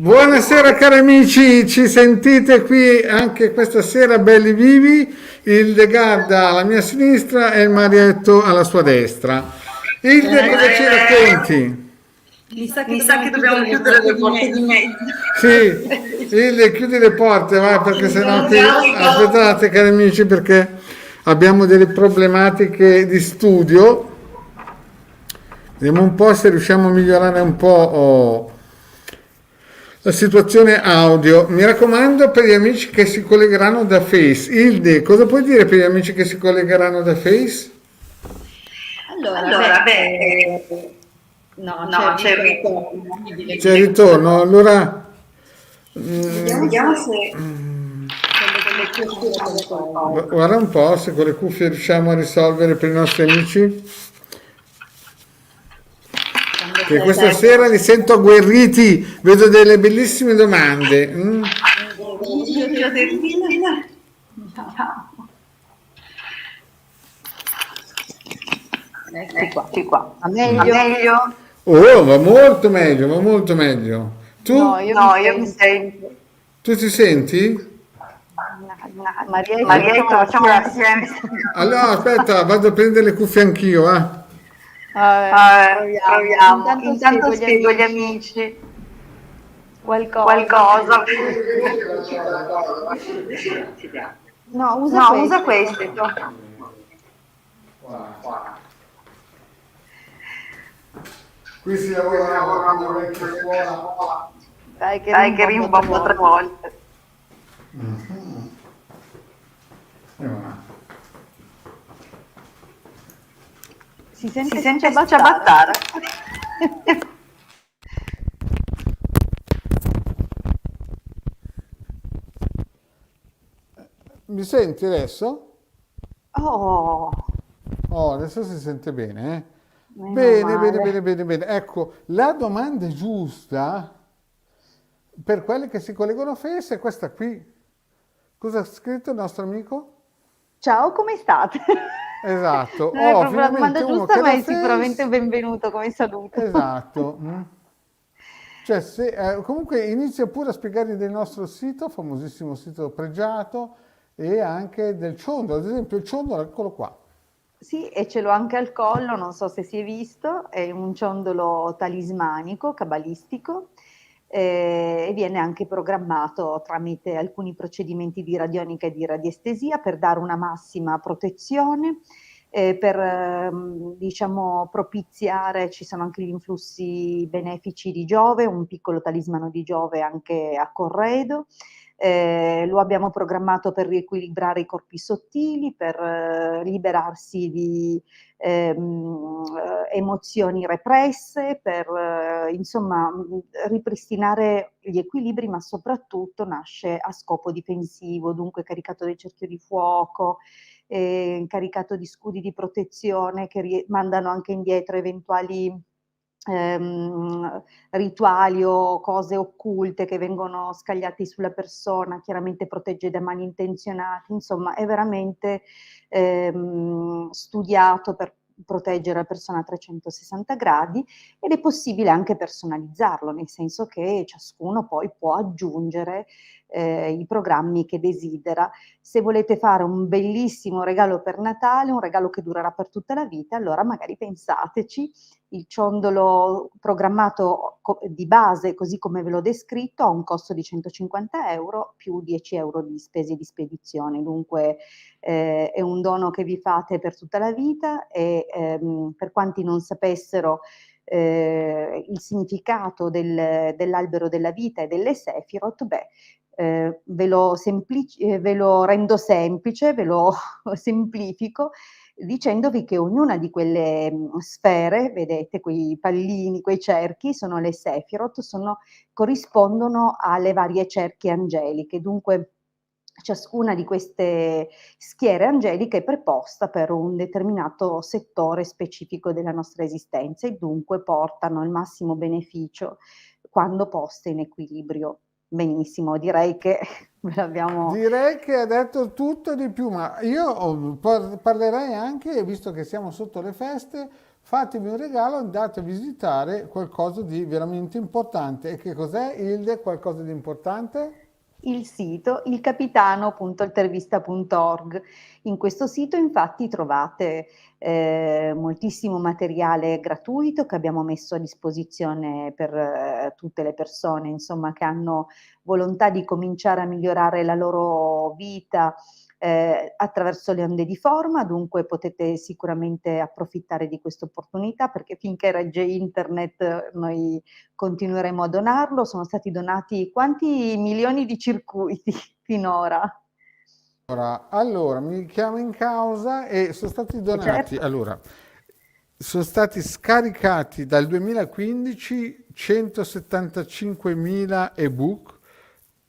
Buonasera cari amici, ci sentite qui anche questa sera belli vivi, il De Garda alla mia sinistra e il Marietto alla sua destra. Ilde, cosa ci racconti? Mi sa che dobbiamo chiudere le porte di mezzo. Sì, Ilde, chiudi le porte, vai, perché sennò qui... Aspettate cari amici, perché abbiamo delle problematiche di studio. Vediamo un po' se riusciamo a migliorare un po' la situazione audio. Mi raccomando, per gli amici che si collegheranno da Face. Ilde, cosa puoi dire per gli amici che si collegheranno da Face? Allora, no, c'è il ritorno. C'è il ritorno, allora Vediamo se con le cuffie col guarda un po' se con le cuffie riusciamo a risolvere per i nostri amici. Che questa sera li sento agguerriti, vedo delle bellissime domande. Eccoci qua. A meglio? Oh, va molto meglio, va molto meglio. Tu? No, Io mi sento. Tu ti senti? Marietto, facciamola assieme. Allora, aspetta, vado a prendere le cuffie anch'io, Proviamo. Intanto spiego agli amici qualcosa. No, Usa questi. Qui si lavora con una vecchia scuola. Dai Che rimbombo 3 volte. Si Si sente sente ciabattare. Mi senti adesso? Oh, Oh, adesso si sente bene, eh? meno Bene, male. bene. Ecco, la domanda giusta per quelli che si collegano a Face è questa qui. Cosa ha scritto il nostro amico? Ciao, come state? Esatto. Non è Oh, proprio la finalmente domanda uno giusta, che ma da è sicuramente Face... benvenuto come saluto. Esatto. Cioè, comunque inizia pure a spiegargli del nostro sito, famosissimo sito pregiato, e anche del ciondolo. Ad esempio, il ciondolo, eccolo qua. Sì, e ce l'ho anche al collo, non so se si è visto, è un ciondolo talismanico, cabalistico, e viene anche programmato tramite alcuni procedimenti di radionica e di radiestesia per dare una massima protezione, per diciamo propiziare, ci sono anche gli influssi benefici di Giove, un piccolo talismano di Giove anche a corredo. Lo abbiamo programmato per riequilibrare i corpi sottili, per liberarsi di emozioni represse, per insomma ripristinare gli equilibri, ma soprattutto nasce a scopo difensivo, dunque caricato del cerchio di fuoco, caricato di scudi di protezione che mandano anche indietro eventuali rituali o cose occulte che vengono scagliati sulla persona, chiaramente protegge da malintenzionati, insomma è veramente studiato per proteggere la persona a 360 gradi ed è possibile anche personalizzarlo, nel senso che ciascuno poi può aggiungere i programmi che desidera. Se volete fare un bellissimo regalo per Natale, un regalo che durerà per tutta la vita, allora magari pensateci. Il ciondolo programmato di base, così come ve l'ho descritto, ha un costo di 150 euro più 10 euro di spese di spedizione. Dunque è un dono che vi fate per tutta la vita e per quanti non sapessero il significato dell'albero della vita e delle Sefirot, ve lo rendo semplice, ve lo semplifico dicendovi che ognuna di quelle sfere, vedete quei pallini, quei cerchi, sono le Sefirot, corrispondono alle varie cerchie angeliche. Dunque ciascuna di queste schiere angeliche è preposta per un determinato settore specifico della nostra esistenza e dunque portano il massimo beneficio quando poste in equilibrio. Benissimo, direi che ve l'abbiamo... Direi che ha detto tutto e di più, ma io parlerei anche, visto che siamo sotto le feste, fatevi un regalo, andate a visitare qualcosa di veramente importante. E che cos'è, Hilde, qualcosa di importante? Il sito ilcapitano.altervista.org. In questo sito infatti trovate moltissimo materiale gratuito che abbiamo messo a disposizione per tutte le persone, insomma, che hanno volontà di cominciare a migliorare la loro vita attraverso le onde di forma, dunque potete sicuramente approfittare di questa opportunità, perché finché regge internet noi continueremo a donarlo. Sono stati donati quanti milioni di circuiti finora? Allora, mi chiamo in causa e sono stati donati, Certo. allora, sono stati scaricati dal 2015 175.000 ebook.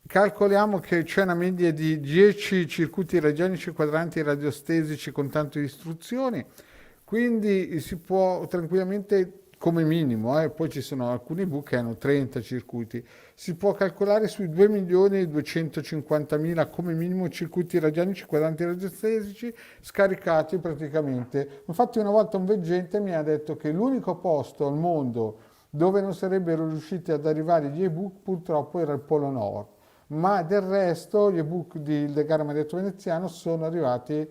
Calcoliamo che c'è una media di 10 circuiti radionici quadranti radiostesici con tanto di istruzioni, quindi si può tranquillamente, come minimo, poi ci sono alcuni ebook che hanno 30 circuiti, si può calcolare sui 2.250.000 come minimo circuiti radionici quadranti radiostesici scaricati praticamente. Infatti una volta un veggente mi ha detto che l'unico posto al mondo dove non sarebbero riusciti ad arrivare gli ebook purtroppo era il Polo Nord, ma del resto gli ebook di Ildegara Marietto Veneziano sono arrivati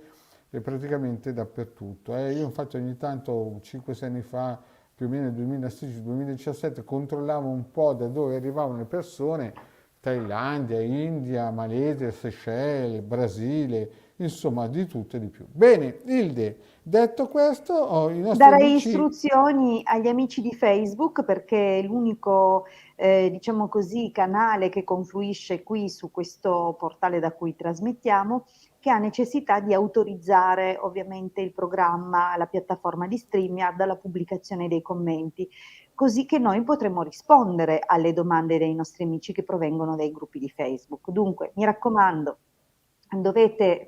praticamente dappertutto. Io infatti ogni tanto 5-6 anni fa, più o meno nel 2016-2017, controllavo un po' da dove arrivavano le persone: Thailandia, India, Malesia, Seychelles, Brasile, insomma di tutto e di più. Bene, Ilde, detto questo, i nostri Darei amici. istruzioni agli amici di Facebook, perché è l'unico, diciamo così, canale che confluisce qui su questo portale da cui trasmettiamo, che ha necessità di autorizzare ovviamente il programma, la piattaforma di StreamYard alla pubblicazione dei commenti, così che noi potremo rispondere alle domande dei nostri amici che provengono dai gruppi di Facebook. Dunque, mi raccomando,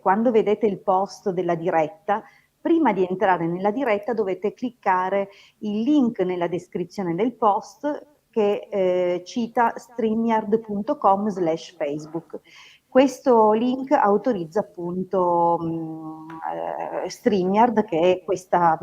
quando vedete il post della diretta, prima di entrare nella diretta dovete cliccare il link nella descrizione del post che cita streamyard.com/Facebook. Questo link autorizza appunto StreamYard, che è questa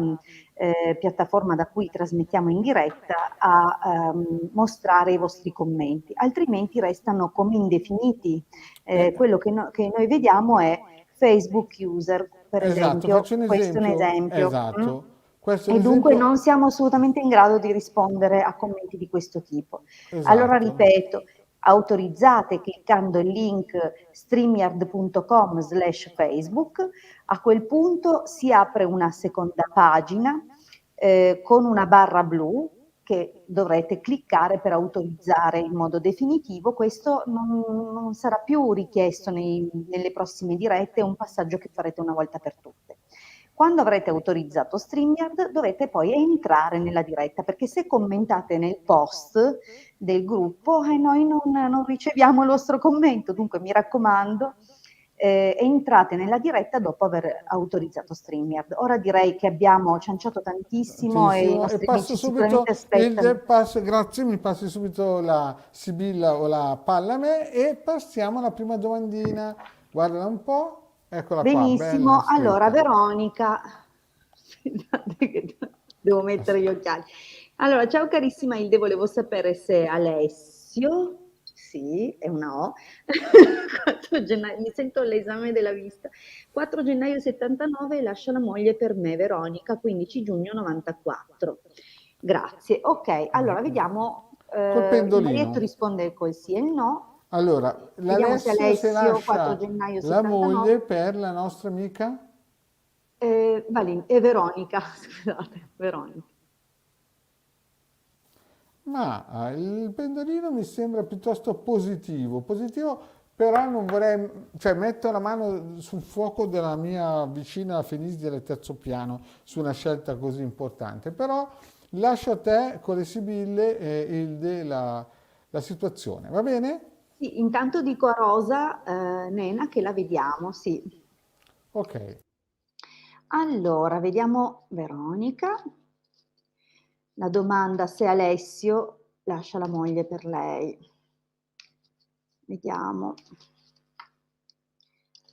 piattaforma da cui trasmettiamo in diretta, a mostrare i vostri commenti, altrimenti restano come indefiniti. eh, Quello che noi vediamo è Facebook user, per esatto, esempio, faccio un questo è un esempio. esempio. Esatto. Questo è E un dunque esempio. non siamo assolutamente in grado di rispondere a commenti di questo tipo. Allora Esatto. ripeto, autorizzate cliccando il link streamyard.com/Facebook. A quel punto si apre una seconda pagina con una barra blu che dovrete cliccare per autorizzare in modo definitivo. Questo non sarà più richiesto nelle prossime dirette, è un passaggio che farete una volta per tutte. Quando avrete autorizzato StreamYard dovete poi entrare nella diretta, perché se commentate nel post del gruppo noi non riceviamo il vostro commento. Dunque mi raccomando, entrate nella diretta dopo aver autorizzato StreamYard. Ora direi che abbiamo cianciato tantissimo e i Tantissimo. E nostri passo amici sicuramente subito il aspettano. passo, grazie, mi passi subito la Sibilla o la palla a me e passiamo alla prima domandina. Guardala un po', eccola qua, bella Benissimo, allora scritta. Veronica, aspettate che devo mettere gli occhiali. Allora, ciao carissima Ilde, volevo sapere se Alessio, sì, è una O, 4 gennaio, mi sento l'esame della vista, 4 gennaio 79, lascia la moglie per me, Veronica, 15 giugno 94. Grazie, ok, allora vediamo, Col il Marietto pendolino. risponde col sì e il no. Allora, Vediamo se l'Alessio se Alessio, 4 lascia gennaio la 79. moglie per la nostra amica. E Veronica, scusate, Veronica. Ma il pendolino mi sembra piuttosto positivo, positivo, però non vorrei, cioè metto la mano sul fuoco della mia vicina Fenisi del terzo piano su una scelta così importante, però lascio a te con le Sibille e Ilde la situazione, va bene? Sì, intanto dico a Rosa, Nena, che la vediamo, sì. Ok, Allora, vediamo Veronica. La domanda se Alessio lascia la moglie per lei. Vediamo.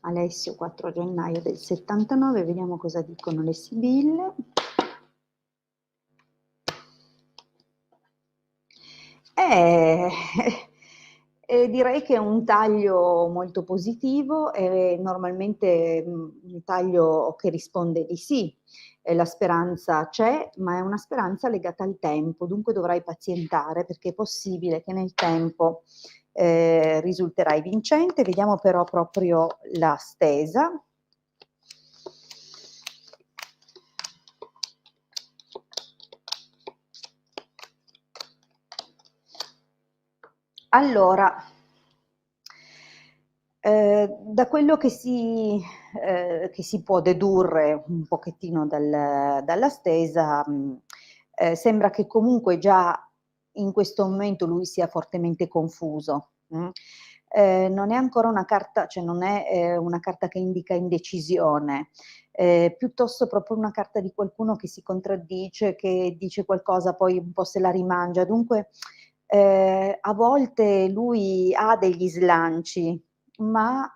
Alessio, 4 gennaio del 79, vediamo cosa dicono le Sibille. Eh, direi che è un taglio molto positivo e normalmente, un taglio che risponde di sì. La speranza c'è, ma è una speranza legata al tempo, dunque dovrai pazientare perché è possibile che nel tempo, risulterai vincente. Vediamo però proprio la stesa. Allora, da quello che si può dedurre un pochettino dalla stesa, sembra che comunque già in questo momento lui sia fortemente confuso, non è ancora una carta, cioè non è, una carta che indica indecisione, piuttosto proprio una carta di qualcuno che si contraddice, che dice qualcosa poi un po' se la rimangia. Dunque, a volte lui ha degli slanci, ma,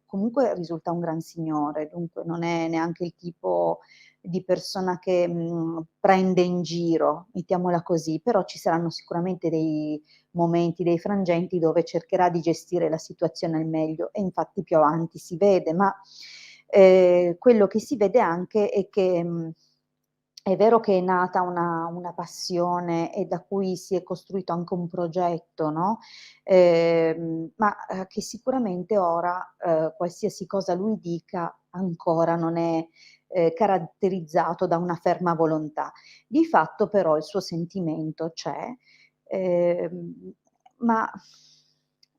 comunque risulta un gran signore, dunque non è neanche il tipo di persona che, prende in giro, mettiamola così, però ci saranno sicuramente dei momenti, dei frangenti dove cercherà di gestire la situazione al meglio e infatti più avanti si vede, ma, quello che si vede anche è che, è vero che è nata una passione e da cui si è costruito anche un progetto, no, ma, che sicuramente ora, qualsiasi cosa lui dica ancora non è, caratterizzato da una ferma volontà. Di fatto però il suo sentimento c'è, ehm, ma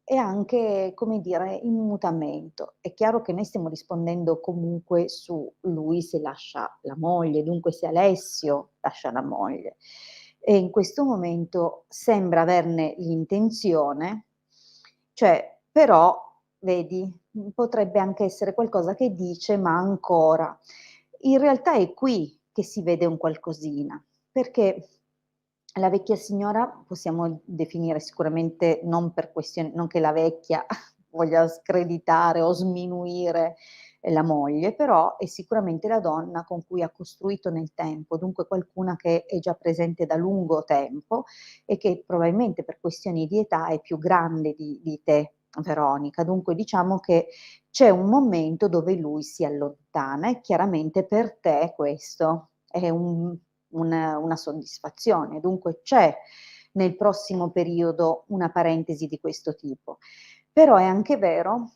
è anche, come dire, in mutamento. È chiaro che noi stiamo rispondendo comunque su lui se lascia la moglie, dunque se Alessio lascia la moglie. E in questo momento sembra averne l'intenzione, cioè però vedi, potrebbe anche essere qualcosa che dice, ma ancora. In realtà è qui che si vede un qualcosina, perché la vecchia signora possiamo definire sicuramente non per questione, non che la vecchia voglia screditare o sminuire, la moglie, però è sicuramente la donna con cui ha costruito nel tempo, dunque qualcuna che è già presente da lungo tempo e che probabilmente per questioni di età è più grande di te, Veronica. Dunque diciamo che c'è un momento dove lui si allontana e chiaramente per te questo è una soddisfazione. Dunque c'è nel prossimo periodo una parentesi di questo tipo. Però è anche vero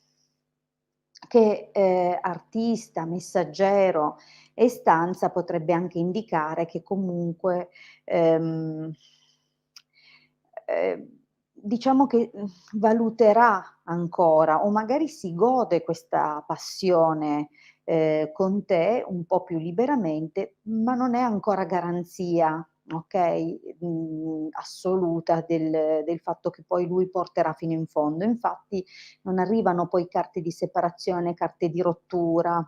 che, artista, messaggero e stanza potrebbe anche indicare che comunque, ehm, diciamo che, valuterà ancora o magari si gode questa passione, con te un po' più liberamente, ma non è ancora garanzia, okay, assoluta del fatto che poi lui porterà fino in fondo. Infatti non arrivano poi carte di separazione, carte di rottura,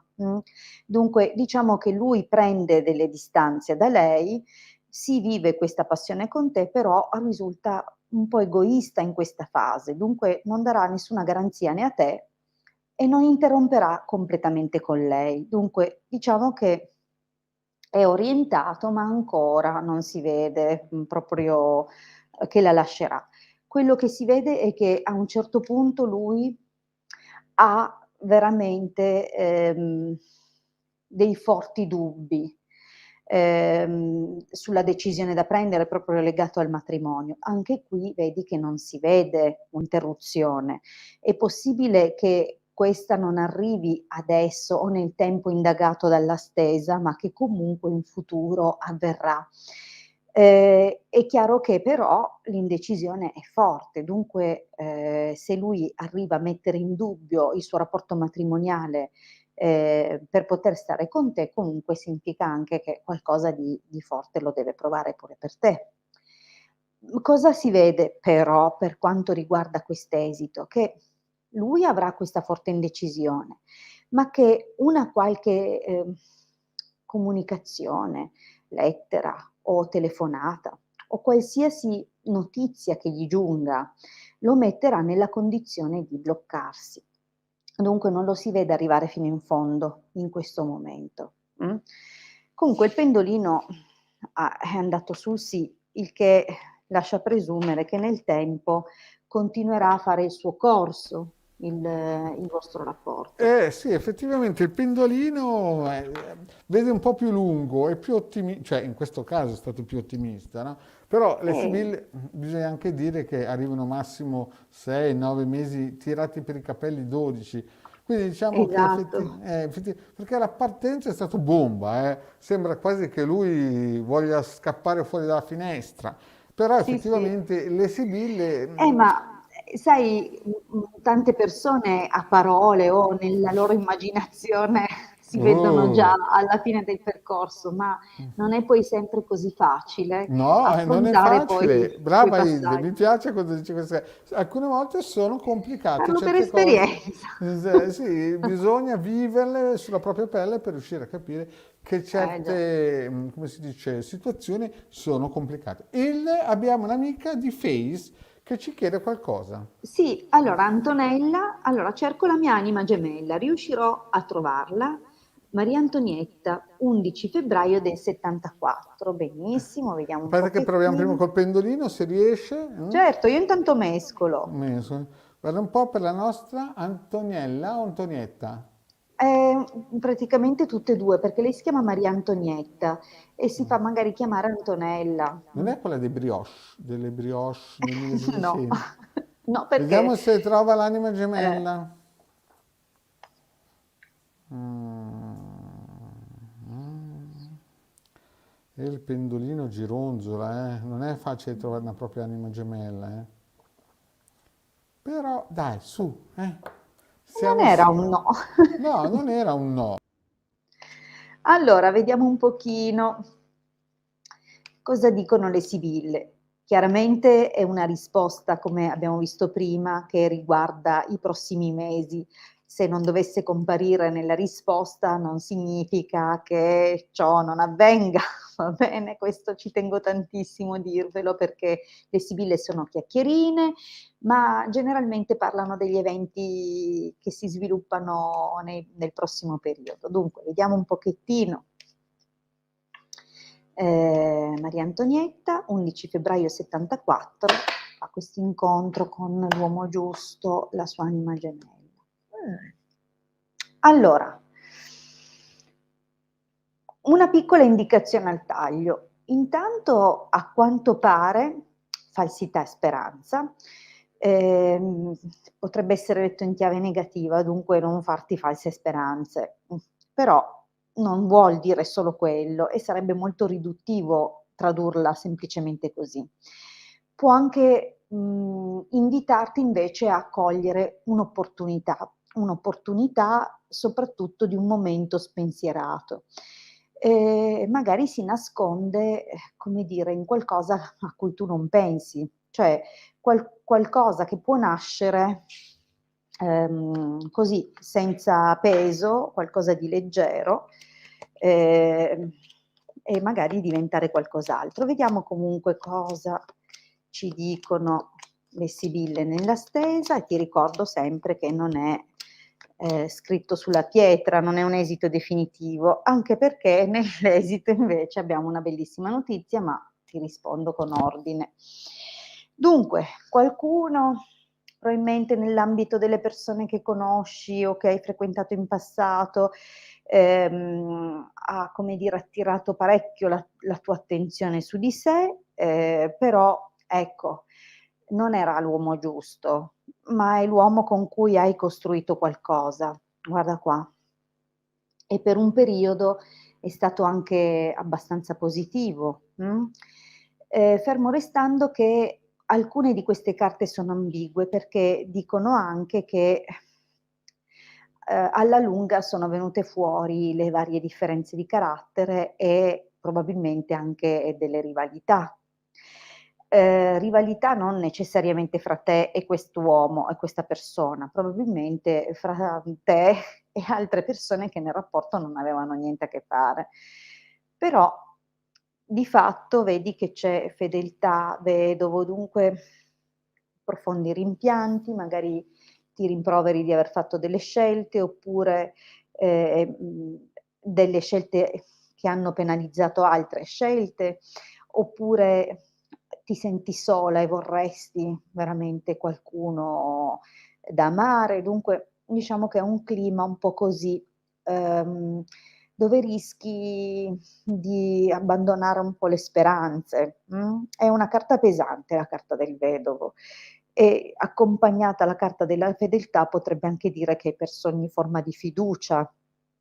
Dunque diciamo che lui prende delle distanze da lei, si vive questa passione con te, però risulta un po' egoista in questa fase, dunque non darà nessuna garanzia né a te e non interromperà completamente con lei. Dunque diciamo che è orientato, ma ancora non si vede, proprio, che la lascerà. Quello che si vede è che a un certo punto lui ha veramente, dei forti dubbi, sulla decisione da prendere proprio legato al matrimonio. Anche qui vedi che non si vede un'interruzione. È possibile che questa non arrivi adesso o nel tempo indagato dalla stesa, ma che comunque in futuro avverrà. È chiaro che però l'indecisione è forte, dunque, se lui arriva a mettere in dubbio il suo rapporto matrimoniale, per poter stare con te, comunque significa anche che qualcosa di forte lo deve provare pure per te. Cosa si vede però per quanto riguarda quest'esito? Che lui avrà questa forte indecisione, ma che una qualche, comunicazione, lettera o telefonata o qualsiasi notizia che gli giunga, lo metterà nella condizione di bloccarsi. Dunque non lo si vede arrivare fino in fondo in questo momento, Comunque il pendolino è andato sul sì, il che lascia presumere che nel tempo continuerà a fare il suo corso, il vostro rapporto. Sì, effettivamente il pendolino vede un po' più lungo e più ottimista, cioè in questo caso è stato più ottimista, no? Però le E, Sibille bisogna anche dire che arrivano massimo 6-9 mesi tirati per i capelli 12. Quindi diciamo che esatto, perché la partenza è stata bomba, sembra quasi che lui voglia scappare fuori dalla finestra, però sì, sì. effettivamente le Sibille Ma sai, tante persone a parole o nella loro immaginazione si vedono già oh, alla fine del percorso, ma non è poi sempre così facile no, non è affrontare poi facile. quei Brava Ilde, mi passaggi. piace quando dici queste. Alcune volte sono complicate Parlo per certe cose. esperienza. Sì, bisogna viverle sulla propria pelle per riuscire a capire che Già. certe, come si dice, situazioni sono complicate. Ilde, abbiamo un'amica di Face che ci chiede qualcosa. Sì, allora Antonella, allora cerco la mia anima gemella, riuscirò a trovarla? Maria Antonietta, 11 febbraio del 74, benissimo, vediamo un Aspetta che proviamo prima pochettino. col pendolino, se riesce. Mm? Certo, io intanto mescolo. Messo. Guarda un po' per la nostra Antoniella o Antonietta. Praticamente tutte e due, perché lei si chiama Maria Antonietta e si fa magari chiamare Antonella. Non è quella dei brioche, delle brioche nel No, 1200. no perché Vediamo se trova l'anima eh, gemella. Mm. E il pendolino gironzola, eh. Non è facile trovare una propria anima gemella, eh. Però dai, su, eh. non Siamo... era un no. No, non era un no. Allora, vediamo un pochino cosa dicono le sibille. Chiaramente è una risposta, come abbiamo visto prima, che riguarda i prossimi mesi. Se non dovesse comparire nella risposta non significa che ciò non avvenga, va bene? Questo ci tengo tantissimo a dirvelo perché le sibille sono chiacchierine, ma generalmente parlano degli eventi che si sviluppano nel prossimo periodo. Dunque, vediamo un pochettino. Maria Antonietta, 11 febbraio 74, fa questo incontro con l'uomo giusto, la sua anima gemella. Allora, una piccola indicazione al taglio. Intanto, a quanto pare, falsità e speranza, potrebbe essere letto in chiave negativa, dunque non farti false speranze. Però non vuol dire solo quello e sarebbe molto riduttivo tradurla semplicemente così. Può anche invitarti invece a cogliere un'opportunità soprattutto di un momento spensierato. Magari si nasconde, come dire, in qualcosa a cui tu non pensi, cioè qualcosa che può nascere così, senza peso, qualcosa di leggero, eh, e magari diventare qualcos'altro. Vediamo comunque cosa ci dicono le sibille nella stesa e ti ricordo sempre che non è scritto sulla pietra, non è un esito definitivo, anche perché nell'esito invece abbiamo una bellissima notizia, ma ti rispondo con ordine. Dunque, qualcuno probabilmente nell'ambito delle persone che conosci o che hai frequentato in passato ha, come dire, attirato parecchio la tua attenzione su di sé, però ecco, non era l'uomo giusto, ma è l'uomo con cui hai costruito qualcosa. Guarda qua. E per un periodo è stato anche abbastanza positivo. Fermo restando che alcune di queste carte sono ambigue perché dicono anche che alla lunga sono venute fuori le varie differenze di carattere e probabilmente anche delle rivalità. Rivalità non necessariamente fra te e quest'uomo e questa persona, probabilmente fra te e altre persone che nel rapporto non avevano niente a che fare. Però di fatto vedi che c'è fedeltà, vedo dunque profondi rimpianti, magari ti rimproveri di aver fatto delle scelte oppure delle scelte che hanno penalizzato altre scelte, oppure ti senti sola e vorresti veramente qualcuno da amare, dunque diciamo che è un clima un po' così, dove rischi di abbandonare un po' le speranze, È una carta pesante la carta del vedovo e accompagnata alla carta della fedeltà potrebbe anche dire che hai perso ogni forma di fiducia,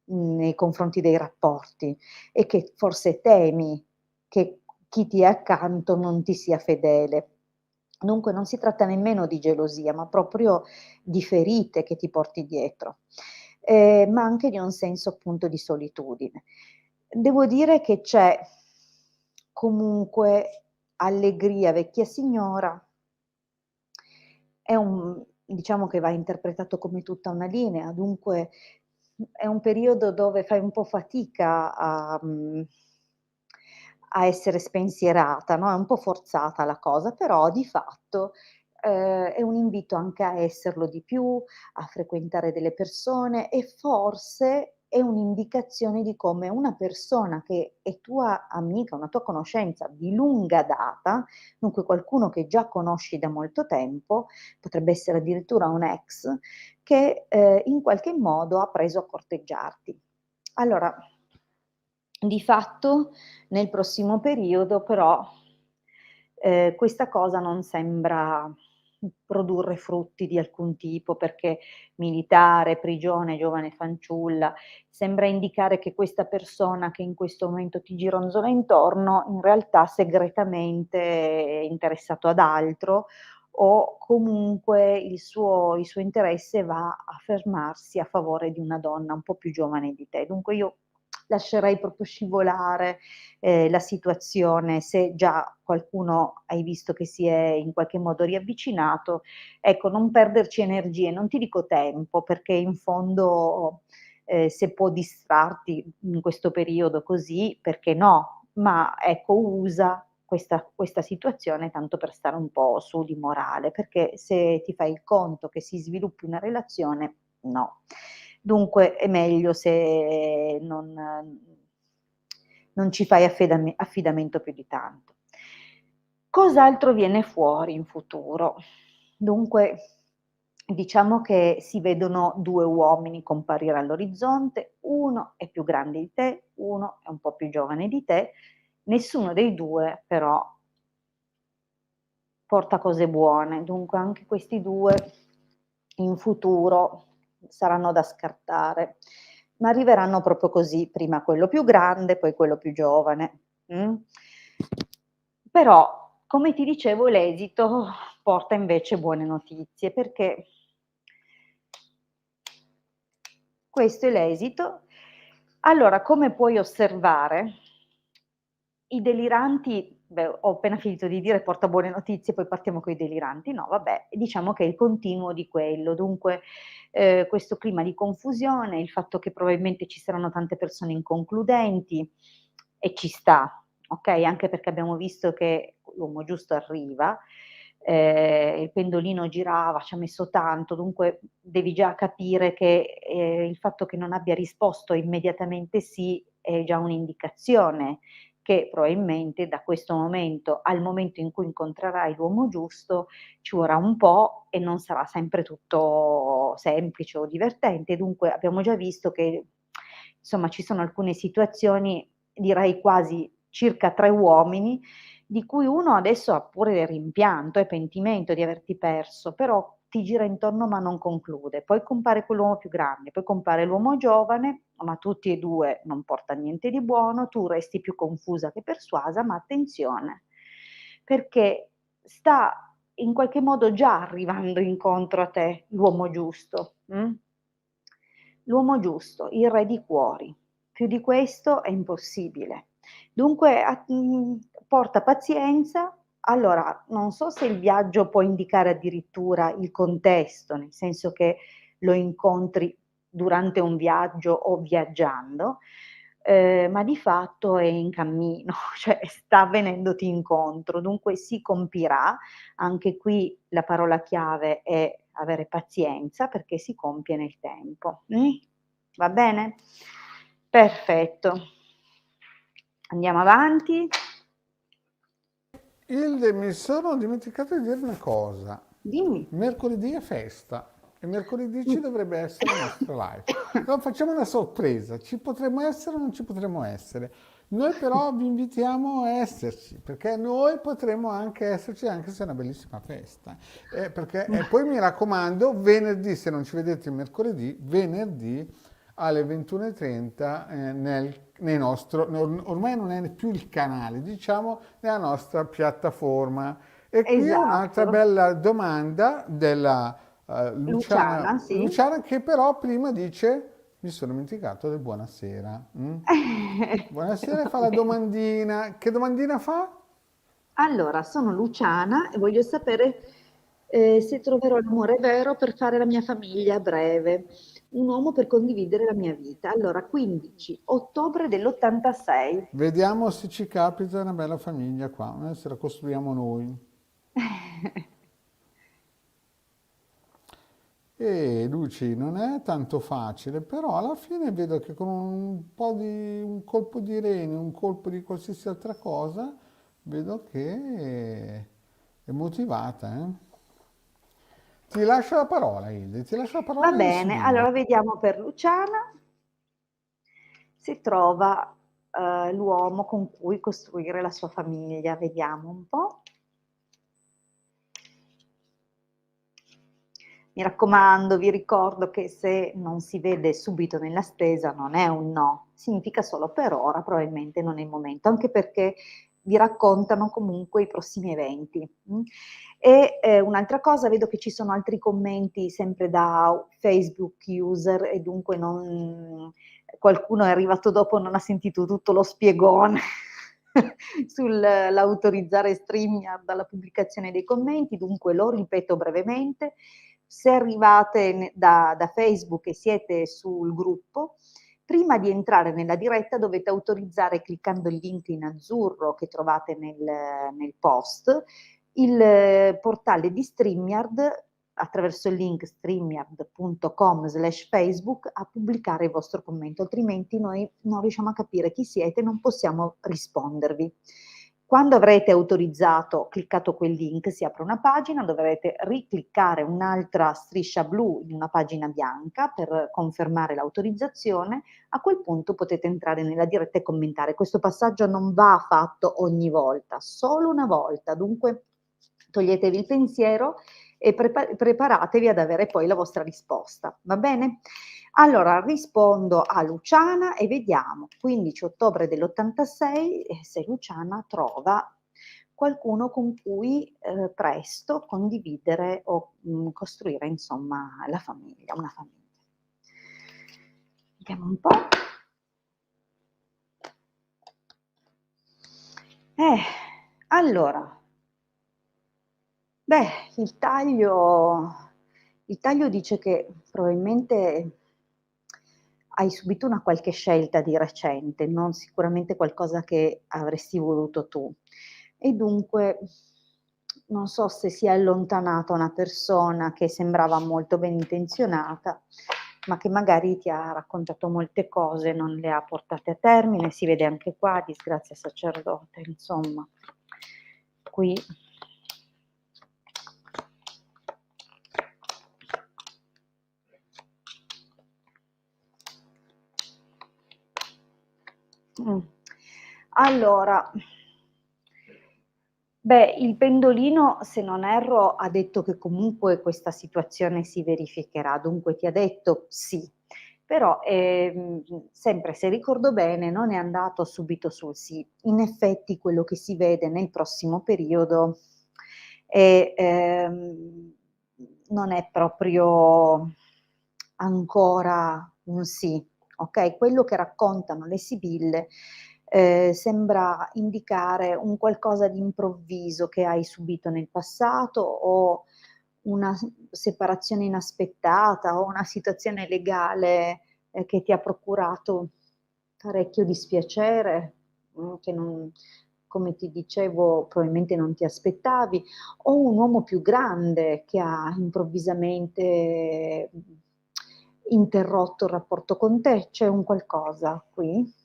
nei confronti dei rapporti e che forse temi che chi ti è accanto non ti sia fedele. Dunque non si tratta nemmeno di gelosia, ma proprio di ferite che ti porti dietro, ma anche di un senso appunto di solitudine. Devo dire che c'è comunque allegria vecchia signora, è un diciamo che va interpretato come tutta una linea, dunque è un periodo dove fai un po' fatica a essere spensierata, no, è un po' forzata la cosa, però di fatto, è un invito anche a esserlo di più, a frequentare delle persone e forse è un'indicazione di come una persona che è tua amica, una tua conoscenza di lunga data, dunque qualcuno che già conosci da molto tempo, potrebbe essere addirittura un ex, che, in qualche modo ha preso a corteggiarti. Allora, di fatto nel prossimo periodo però, questa cosa non sembra produrre frutti di alcun tipo, perché militare, prigione, giovane fanciulla, sembra indicare che questa persona che in questo momento ti gironzola intorno, in realtà segretamente è interessato ad altro o comunque il suo interesse va a fermarsi a favore di una donna un po' più giovane di te. Dunque io lascerei proprio scivolare, la situazione. Se già qualcuno hai visto che si è in qualche modo riavvicinato, ecco, non perderci energie, non ti dico tempo, perché in fondo, se può distrarti in questo periodo così, perché no, ma ecco usa questa situazione tanto per stare un po' su di morale, perché se ti fai il conto che si sviluppi una relazione, no. Dunque è meglio se non ci fai affidamento più di tanto. Cos'altro viene fuori in futuro? Dunque, diciamo che si vedono 2 uomini comparire all'orizzonte, uno è più grande di te, uno è un po' più giovane di te, nessuno dei 2 però porta cose buone, dunque anche questi 2 in futuro saranno da scartare, ma arriveranno proprio così, prima quello più grande, poi quello più giovane. Però, come ti dicevo, l'esito porta invece buone notizie, perché questo è l'esito. Allora, come puoi osservare, i deliranti, beh, ho appena finito di dire porta buone notizie, poi partiamo coi deliranti. No, vabbè, diciamo che è il continuo di quello. Dunque, questo clima di confusione, il fatto che probabilmente ci saranno tante persone inconcludenti e ci sta, okay, anche perché abbiamo visto che l'uomo giusto arriva, il pendolino girava, ci ha messo tanto, dunque devi già capire che, il fatto che non abbia risposto immediatamente sì, è già un'indicazione che probabilmente da questo momento al momento in cui incontrerai l'uomo giusto ci vorrà un po' e non sarà sempre tutto semplice o divertente. Dunque abbiamo già visto che insomma ci sono alcune situazioni, direi quasi circa 3 uomini, di cui uno adesso ha pure rimpianto e pentimento di averti perso, però ti gira intorno ma non conclude. Poi compare quell'uomo più grande, poi compare l'uomo giovane, ma tutti e 2 non porta niente di buono, tu resti più confusa che persuasa, ma attenzione, perché sta in qualche modo già arrivando incontro a te l'uomo giusto, L'uomo giusto, il re di cuori. Più di questo è impossibile. Dunque porta pazienza. Allora, non so se il viaggio può indicare addirittura il contesto, nel senso che lo incontri durante un viaggio o viaggiando, ma di fatto è in cammino, cioè sta venendoti incontro, dunque si compirà. Anche qui la parola chiave è avere pazienza perché si compie nel tempo. Va bene? Perfetto. Andiamo avanti. Hilde, mi sono dimenticato di dire una cosa. Dimmi. Mercoledì è festa e mercoledì ci Mm. dovrebbe essere il nostro live. Allora facciamo una sorpresa, ci potremmo essere o non ci potremmo essere. Noi però vi invitiamo a esserci, perché noi potremmo anche esserci anche se è una bellissima festa. E poi mi raccomando, venerdì, se non ci vedete il mercoledì, venerdì alle 21:30 nei ormai non è più il canale, diciamo, nella nostra piattaforma. E qui è un'altra Esatto. bella domanda della Luciana, Luciana, sì. Luciana che però prima dice, mi sono dimenticato del buonasera. Mm? Buonasera e fa Va la bene. domandina. Che domandina fa? Allora, sono Luciana e voglio sapere se troverò l'amore vero per fare la mia famiglia a breve, un uomo per condividere la mia vita. Allora, 15 ottobre dell'86. Vediamo se ci capita una bella famiglia qua, se la costruiamo noi. E Luci, non è tanto facile, però alla fine vedo che con un colpo di rene, un colpo di qualsiasi altra cosa, vedo che è motivata, eh. Ti lascio la parola, Hilde, ti lascio la Va parola e bene, decidi. allora vediamo per Luciana se trova l'uomo con cui costruire la sua famiglia. Vediamo un po'. Mi raccomando, vi ricordo che se non si vede subito nella stesa non è un no, significa solo per ora probabilmente non è il momento, anche perché vi raccontano comunque i prossimi eventi. E un'altra cosa, vedo che ci sono altri commenti sempre da Facebook user e dunque qualcuno è arrivato dopo, non ha sentito tutto lo spiegone sull'autorizzare StreamYard alla pubblicazione dei commenti, dunque lo ripeto brevemente. Se arrivate da Facebook e siete sul gruppo, prima di entrare nella diretta dovete autorizzare cliccando il link in azzurro che trovate nel post il portale di StreamYard attraverso il link streamyard.com/Facebook a pubblicare il vostro commento, altrimenti noi non riusciamo a capire chi siete e non possiamo rispondervi. Quando avrete autorizzato, cliccato quel link, si apre una pagina, dovrete ricliccare un'altra striscia blu in una pagina bianca per confermare l'autorizzazione. A quel punto potete entrare nella diretta e commentare. Questo passaggio non va fatto ogni volta, solo una volta, dunque toglietevi il pensiero e preparatevi ad avere poi la vostra risposta, va bene? Allora rispondo a Luciana e vediamo, 15 ottobre dell'86, se Luciana trova qualcuno con cui presto condividere o costruire insomma la famiglia, una famiglia. Vediamo un po'. Allora, beh, il taglio dice che probabilmente hai subito una qualche scelta di recente, non sicuramente qualcosa che avresti voluto tu. E dunque non so se si è allontanata una persona che sembrava molto ben intenzionata, ma che magari ti ha raccontato molte cose, non le ha portate a termine, si vede anche qua, disgrazia sacerdote, insomma. Qui allora, beh, il pendolino, se non erro, ha detto che comunque questa situazione si verificherà, dunque ti ha detto sì, però sempre se ricordo bene non è andato subito sul sì. In effetti quello che si vede nel prossimo periodo è, non è proprio ancora un sì, ok? Quello che raccontano le sibille sembra indicare un qualcosa di improvviso che hai subito nel passato o una separazione inaspettata o una situazione legale che ti ha procurato parecchio dispiacere, che non, come ti dicevo, probabilmente non ti aspettavi, o un uomo più grande che ha improvvisamente interrotto il rapporto con te, c'è un qualcosa qui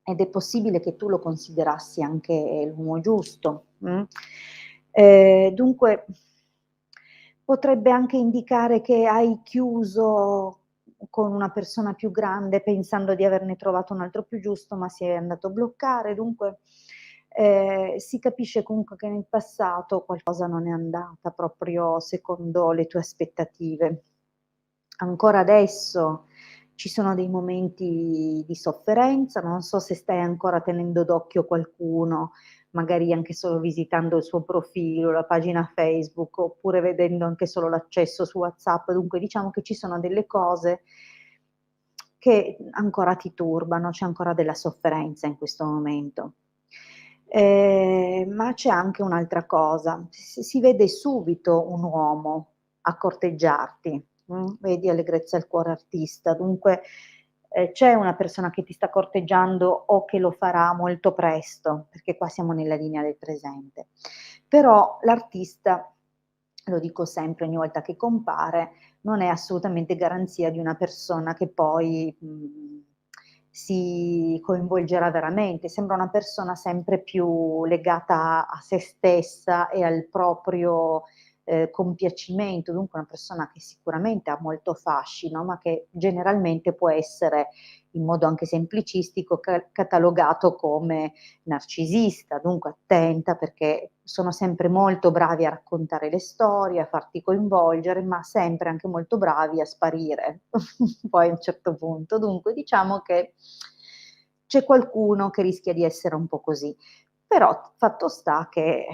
ed è possibile che tu lo considerassi anche l'uomo giusto, Dunque potrebbe anche indicare che hai chiuso con una persona più grande pensando di averne trovato un altro più giusto, ma si è andato a bloccare. Dunque, si capisce comunque che nel passato qualcosa non è andata proprio secondo le tue aspettative. Ancora adesso ci sono dei momenti di sofferenza, non so se stai ancora tenendo d'occhio qualcuno, magari anche solo visitando il suo profilo, la pagina Facebook, oppure vedendo anche solo l'accesso su WhatsApp. Dunque diciamo che ci sono delle cose che ancora ti turbano, c'è ancora della sofferenza in questo momento. Ma c'è anche un'altra cosa, si vede subito un uomo a corteggiarti, vedi Allegrezza al cuore artista, dunque, c'è una persona che ti sta corteggiando o che lo farà molto presto, perché qua siamo nella linea del presente. Però l'artista, lo dico sempre ogni volta che compare, non è assolutamente garanzia di una persona che poi, si coinvolgerà veramente. Sembra una persona sempre più legata a se stessa e al proprio, compiacimento, dunque una persona che sicuramente ha molto fascino, ma che generalmente può essere, in modo anche semplicistico, catalogato come narcisista. Dunque attenta, perché sono sempre molto bravi a raccontare le storie, a farti coinvolgere, ma sempre anche molto bravi a sparire poi a un certo punto. Dunque diciamo che c'è qualcuno che rischia di essere un po' così. Però fatto sta che,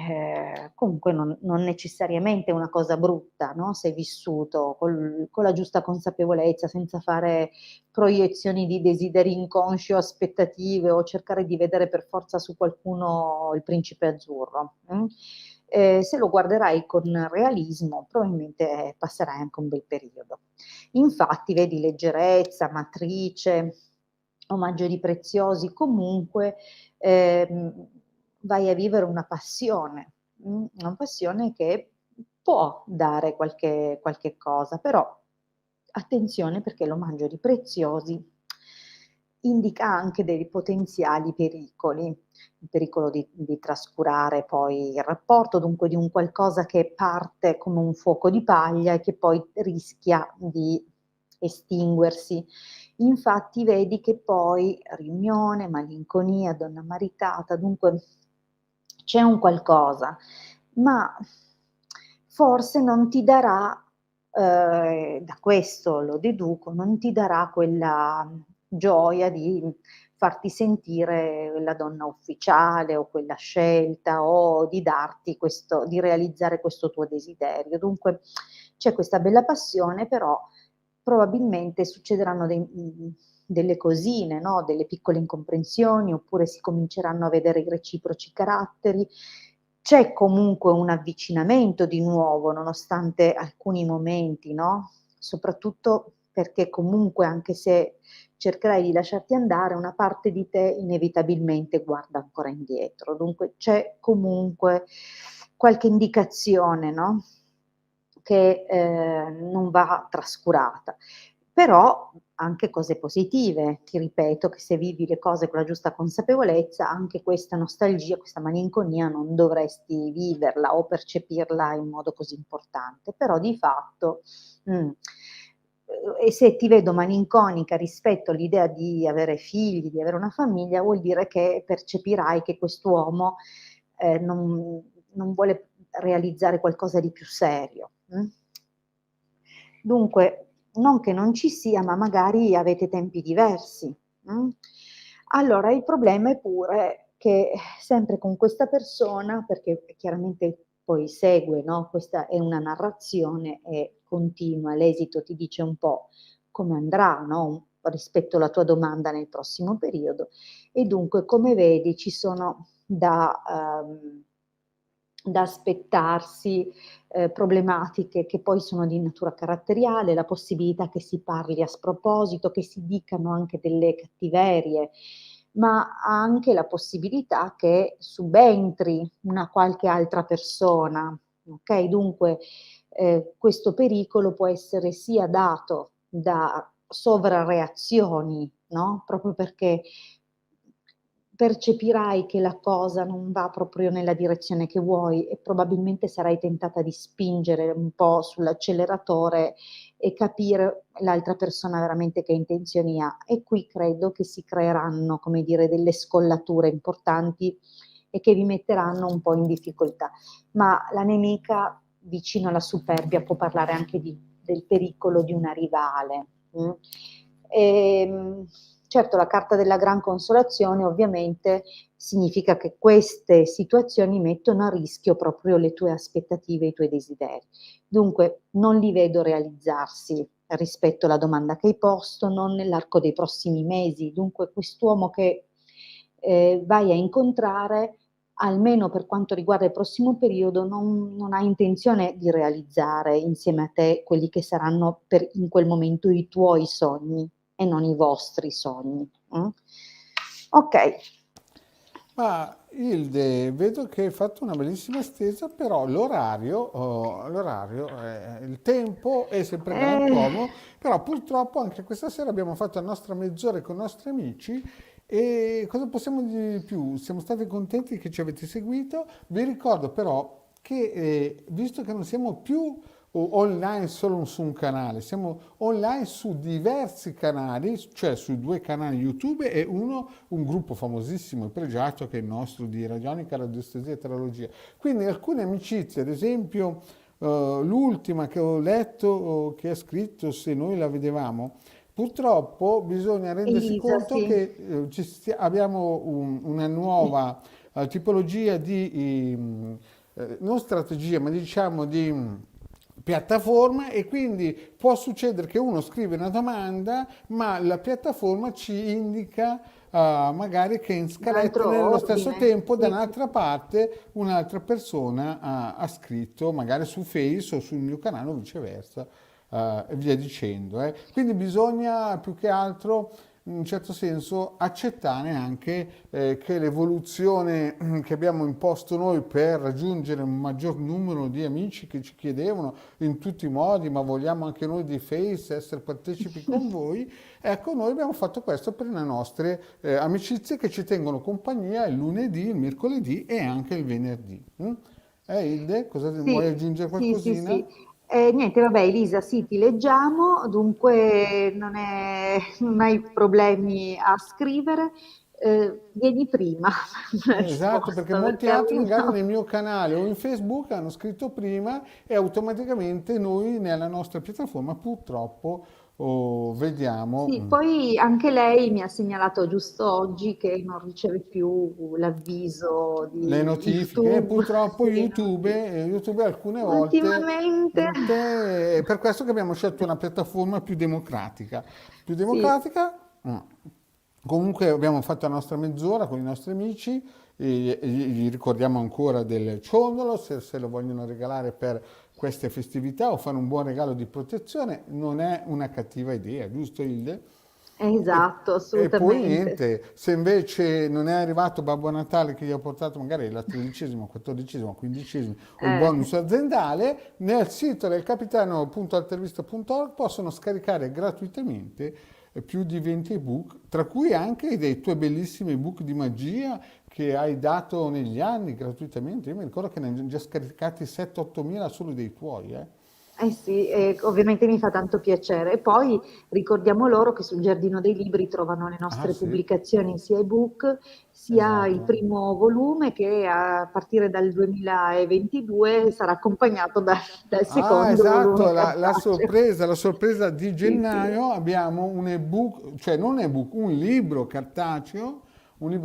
comunque non necessariamente è una cosa brutta, no, se vissuto con la giusta consapevolezza, senza fare proiezioni di desideri inconsci o aspettative, o cercare di vedere per forza su qualcuno il principe azzurro, se lo guarderai con realismo, probabilmente passerai anche un bel periodo. Infatti vedi leggerezza, matrice, omaggio di preziosi, comunque, ehm, vai a vivere una passione che può dare qualche cosa, però attenzione, perché l'omaggio di preziosi indica anche dei potenziali pericoli, il pericolo di trascurare poi il rapporto, dunque di un qualcosa che parte come un fuoco di paglia e che poi rischia di estinguersi. Infatti vedi che poi riunione, malinconia, donna maritata, dunque c'è un qualcosa, ma forse non ti darà, da questo lo deduco, non ti darà quella gioia di farti sentire la donna ufficiale o quella scelta, o di darti questo, di realizzare questo tuo desiderio. Dunque c'è questa bella passione, però probabilmente succederanno delle cosine, no, delle piccole incomprensioni, oppure si cominceranno a vedere i reciproci caratteri. C'è comunque un avvicinamento di nuovo, nonostante alcuni momenti, no, soprattutto perché comunque, anche se cercherai di lasciarti andare, una parte di te inevitabilmente guarda ancora indietro. Dunque c'è comunque qualche indicazione, no, che, non va trascurata. Però anche cose positive, ti ripeto che se vivi le cose con la giusta consapevolezza, anche questa nostalgia, questa malinconia non dovresti viverla o percepirla in modo così importante. Però di fatto, e se ti vedo malinconica rispetto all'idea di avere figli, di avere una famiglia, vuol dire che percepirai che quest'uomo, non vuole realizzare qualcosa di più serio. Dunque, non che non ci sia, ma magari avete tempi diversi. Allora, il problema è pure che sempre con questa persona, perché chiaramente poi segue, no, questa è una narrazione e continua, l'esito ti dice un po' come andrà, no, rispetto alla tua domanda nel prossimo periodo, e dunque come vedi ci sono da aspettarsi, problematiche che poi sono di natura caratteriale, la possibilità che si parli a sproposito, che si dicano anche delle cattiverie, ma anche la possibilità che subentri una qualche altra persona, okay, dunque, questo pericolo può essere sia dato da sovrareazioni, no, proprio perché percepirai che la cosa non va proprio nella direzione che vuoi e probabilmente sarai tentata di spingere un po' sull'acceleratore e capire l'altra persona veramente che intenzioni ha. E qui credo che si creeranno, come dire, delle scollature importanti e che vi metteranno un po' in difficoltà. Ma la nemica vicino alla superbia può parlare anche del pericolo di una rivale. Mm? E, certo, la carta della gran consolazione ovviamente significa che queste situazioni mettono a rischio proprio le tue aspettative e i tuoi desideri. Dunque, non li vedo realizzarsi rispetto alla domanda che hai posto, non nell'arco dei prossimi mesi. Dunque, quest'uomo che vai a incontrare, almeno per quanto riguarda il prossimo periodo, non ha intenzione di realizzare insieme a te quelli che saranno in quel momento i tuoi sogni e non i vostri sogni. Ok. Ma Hilde, vedo che hai fatto una bellissima stesa, però il tempo è sempre galantuomo, però purtroppo anche questa sera abbiamo fatto la nostra mezz'ora con i nostri amici e cosa possiamo dire di più? Siamo stati contenti che ci avete seguito, vi ricordo però che visto che non siamo più online solo su un canale, siamo online su diversi canali, cioè su 2 canali YouTube e un gruppo famosissimo e pregiato che è il nostro di radionica, radiestesia e terologia. Quindi alcune amicizie, ad esempio l'ultima che ho letto che ha scritto se noi la vedevamo, purtroppo bisogna rendersi Elisa, conto sì. che abbiamo una nuova tipologia di non strategia, ma diciamo di piattaforma e quindi può succedere che uno scrive una domanda ma la piattaforma ci indica magari che in Un scaletta altro nello stesso ordine, tempo da sì. un'altra parte un'altra persona ha scritto magari su Face o sul mio canale o viceversa e via dicendo. Quindi bisogna più che altro in un certo senso accettare anche che l'evoluzione che abbiamo imposto noi per raggiungere un maggior numero di amici che ci chiedevano in tutti i modi, ma vogliamo anche noi di Face essere partecipi con voi, ecco noi abbiamo fatto questo per le nostre amicizie che ci tengono compagnia il lunedì, il mercoledì e anche il venerdì. Hilde, cosa vuoi Sì, aggiungere sì, sì, qualcosina? sì. Niente, vabbè, Elisa, sì, ti leggiamo, dunque non hai problemi a scrivere. Vieni prima per Esatto, perché risposta, molti perché altri magari arriviamo. nel mio canale o in Facebook hanno scritto prima e automaticamente noi nella nostra piattaforma purtroppo vediamo Sì, poi anche lei mi ha segnalato giusto oggi che non riceve più l'avviso le di notifiche e YouTube. purtroppo Sì, non YouTube, ti- YouTube alcune volte Ultimamente, è per questo che abbiamo scelto una piattaforma più democratica. Più sì. democratica? Comunque abbiamo fatto la nostra mezz'ora con i nostri amici, e gli ricordiamo ancora del ciondolo, se lo vogliono regalare per queste festività o fare un buon regalo di protezione, non è una cattiva idea, giusto Hilde? Esatto, E poi assolutamente. niente, se invece non è arrivato Babbo Natale che gli ha portato magari la 13ª, 14ª, 15ª o il Eh, bonus aziendale, nel sito del capitano.altervista.org possono scaricare gratuitamente più di 20 ebook, tra cui anche dei tuoi bellissimi ebook di magia che hai dato negli anni gratuitamente. Io mi ricordo che ne hanno già scaricati 7-8 mila solo dei tuoi, eh? eh sì, ovviamente mi fa tanto piacere. E poi ricordiamo loro che sul Giardino dei Libri trovano le Ah nostre sì, pubblicazioni, sia ebook, sia il esatto. primo volume che a partire dal 2022 sarà accompagnato dal Ah, secondo volume esatto, cartaceo. la sorpresa di Sì, sì. gennaio abbiamo un ebook, cioè non un ebook, un libro cartaceo In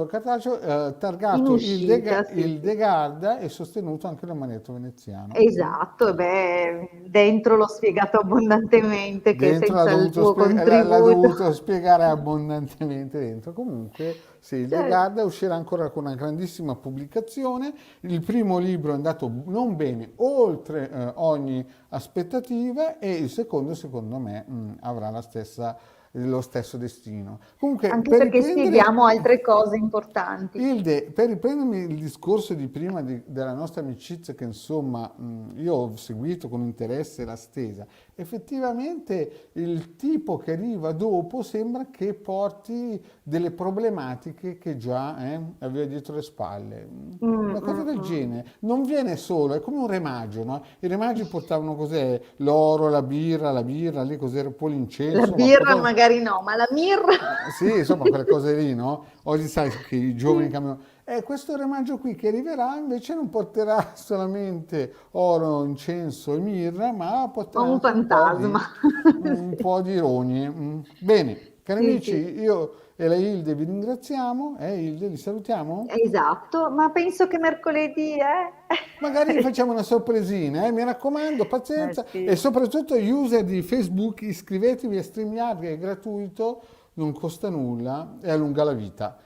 targato uscita, sì, Il sì. De Garda e sostenuto anche da Manetto Veneziano. Esatto, e beh, dentro l'ho spiegato abbondantemente che Dentro senza il tuo l'ha contributo. dovuto spiegare abbondantemente dentro. Comunque, sì, il De Cioè, Garda uscirà ancora con una grandissima pubblicazione. Il primo libro è andato non bene, oltre ogni aspettativa, e il secondo, secondo me, avrà la stessa lo stesso destino. Comunque, Anche per perché riprendere- spieghiamo altre cose importanti. Hilde, per riprendermi il discorso di prima della nostra amicizia, che insomma io ho seguito con interesse la stesa, effettivamente il tipo che arriva dopo sembra che porti delle problematiche che già aveva dietro le spalle. Una cosa del genere. Non viene solo, è come un remaggio, no? I remagi portavano cos'è? L'oro, la birra, lì cos'era? Poi l'incenso. La ma birra cosa- magari no, ma la mirra... Sì, insomma, quelle cose lì, no? Oggi sai che i giovani cambiano. Questo remaggio qui che arriverà invece non porterà solamente oro, incenso e mirra, ma porterà Un anche fantasma. un po' di rogne. Bene, cari Sì, amici, sì. io e la Hilde vi ringraziamo. Hilde, li salutiamo? Esatto, ma penso che mercoledì Magari gli facciamo una sorpresina, mi raccomando, pazienza. sì. E soprattutto user di Facebook, iscrivetevi a StreamYard che è gratuito, non costa nulla e allunga la vita.